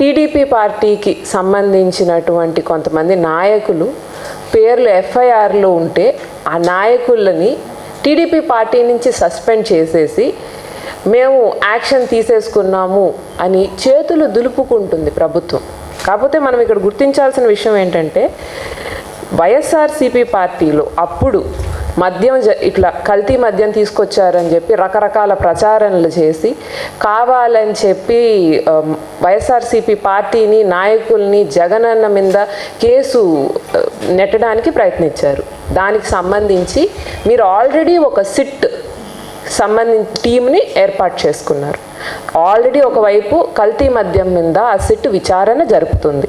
TDP పార్టీకి సంబంధించినటువంటి కొంతమంది నాయకులు పేర్లు ఎఫ్ఐఆర్లో ఉంటే ఆ నాయకులని టీడీపీ పార్టీ నుంచి సస్పెండ్ చేసేసి మేము యాక్షన్ తీసేసుకున్నాము అని చేతులు దులుపుకుంటుంది ప్రభుత్వం. కాకపోతే మనం ఇక్కడ గుర్తించాల్సిన విషయం ఏంటంటే వైఎస్ఆర్సీపీ పార్టీలో అప్పుడు మద్యం ఇట్లా కల్తీ మద్యం తీసుకొచ్చారని చెప్పి రకరకాల ప్రచారణలు చేసి కావాలని చెప్పి వైఎస్ఆర్సీపీ పార్టీని నాయకుల్ని జగనన్న మీద కేసు నెట్టడానికి ప్రయత్నించారు. దానికి సంబంధించి మీరు ఆల్రెడీ ఒక సిట్ టీంని ఏర్పాటు చేసుకున్నారు. ఆల్రెడీ ఒకవైపు కల్తీ మద్యం మీద ఆ సిట్ విచారణ జరుపుతుంది.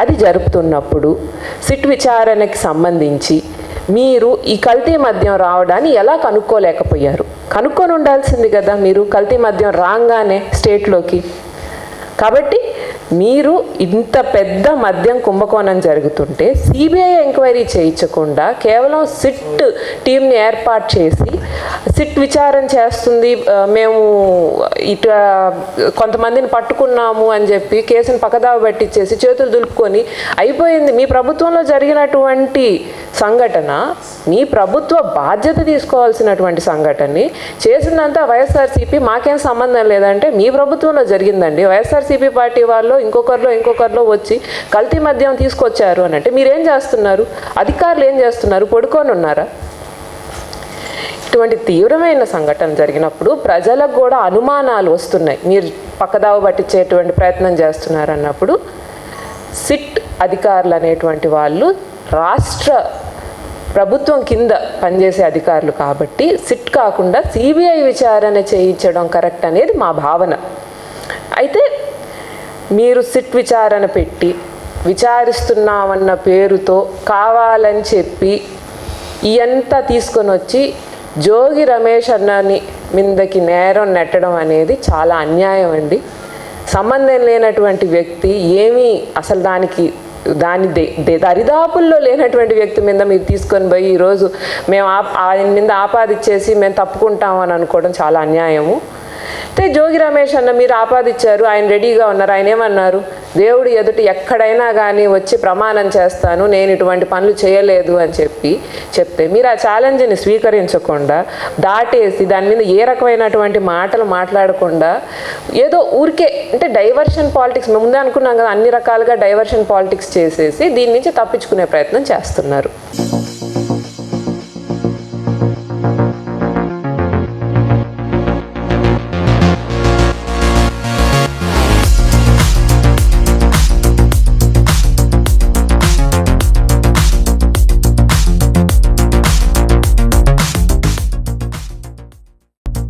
అది జరుపుతున్నప్పుడు సిట్ విచారణకి సంబంధించి మీరు ఈ కల్తీ మద్యం రావడాన్ని ఎలా కనుక్కోలేకపోయారు? కనుక్కొని ఉండాల్సింది కదా మీరు కల్తీ మద్యం రాగానే స్టేట్లోకి. కాబట్టి మీరు ఇంత పెద్ద మద్యం కుంభకోణం జరుగుతుంటే సిబిఐ ఎంక్వైరీ చేయించకుండా కేవలం సిట్ టీంని ఏర్పాటు చేసి సిట్ విచారణ చేస్తుంది, మేము ఇట కొంతమందిని పట్టుకున్నాము అని చెప్పి కేసును పక్కదావ పట్టించేసి చేతులు దులుపుకొని అయిపోయింది. మీ ప్రభుత్వంలో జరిగినటువంటి సంఘటన, మీ ప్రభుత్వ బాధ్యత తీసుకోవాల్సినటువంటి సంఘటనని చేసిందంతా వైఎస్ఆర్సీపీ, మాకేం సంబంధం లేదంటే మీ ప్రభుత్వంలో జరిగిందండి. వైఎస్ఆర్సీపీ పార్టీ వాళ్ళు ఇంకొకరిలో వచ్చి కల్తీ మద్యం తీసుకొచ్చారు అని అంటే మీరేం చేస్తున్నారు? అధికారులు ఏం చేస్తున్నారు? పడుకొని ఉన్నారా? ఇటువంటి తీవ్రమైన సంఘటన జరిగినప్పుడు ప్రజలకు కూడా అనుమానాలు వస్తున్నాయి. మీరు పక్కదావ పట్టించేటువంటి ప్రయత్నం చేస్తున్నారు అన్నప్పుడు సిట్ అధికారులు అనేటువంటి వాళ్ళు రాష్ట్ర ప్రభుత్వం కింద పనిచేసే అధికారులు కాబట్టి సిట్ కాకుండా సిబిఐ విచారణ చేయించడం కరెక్ట్ అనేది మా భావన. అయితే మీరు సిట్ విచారణ పెట్టి విచారిస్తున్నామన్న పేరుతో కావాలని చెప్పి ఇదంతా తీసుకొని వచ్చి జోగి రమేష్ అన్నని మీదకి నేరం నెట్టడం అనేది చాలా అన్యాయం అండి. సంబంధం లేనటువంటి వ్యక్తి ఏమీ అసలు దాని దరిదాపుల్లో లేనటువంటి వ్యక్తి మీద మీరు తీసుకొని పోయి ఈరోజు మేము ఆయన మీద ఆపాదించేసి మేము తప్పుకుంటాము అని అనుకోవడం చాలా అన్యాయము. అయితే జోగి రమేష్ అన్న మీరు ఆపాదించారు, ఆయన రెడీగా ఉన్నారు. ఆయన ఏమన్నారు? దేవుడు ఎదుటి ఎక్కడైనా కానీ వచ్చి ప్రమాణం చేస్తాను, నేను ఇటువంటి పనులు చేయలేదు అని చెప్తే మీరు ఆ ఛాలెంజ్ని స్వీకరించకుండా దాటేసి దాని మీద ఏ రకమైనటువంటి మాటలు మాట్లాడకుండా ఏదో ఊరికే అంటే డైవర్షన్ పాలిటిక్స్, మేము ముందే అనుకున్నాం కదా, అన్ని రకాలుగా డైవర్షన్ పాలిటిక్స్ చేసేసి దీని నుంచి తప్పించుకునే ప్రయత్నం చేస్తున్నారు.